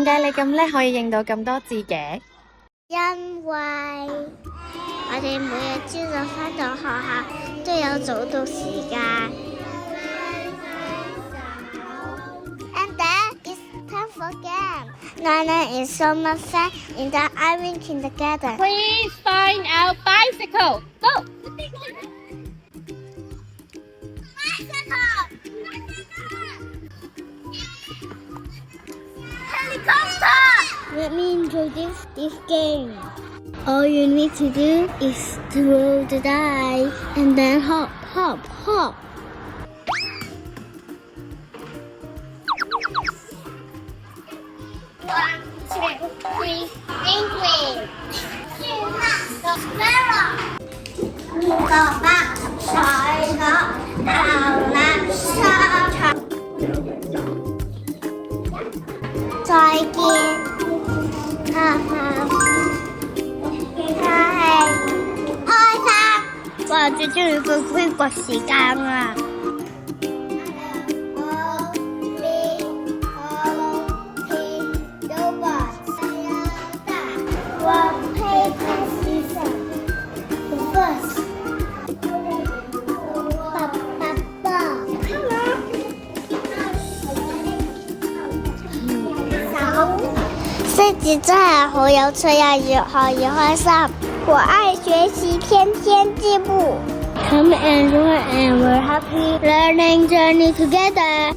點解你咁叻可以認到咁多字嘅？因為我哋每日朝早返到學校都有早讀時間。And then it's time for game. Nana is so much fun in the Irene kindergarten. Please find our bicycle. Go. Helicopter! Let me introduce this game. All you need to do is to roll the dice and then hop, hop, hop. One, two, three, English. 個 sparrow. 個白菜頭流垃圾場。再見，哈哈，係開心。哇！最中意個歸國時間啊！識字真係好有趣啊！越學越開心。我愛學習，天天進步。Come and join and we're happy learning journey together.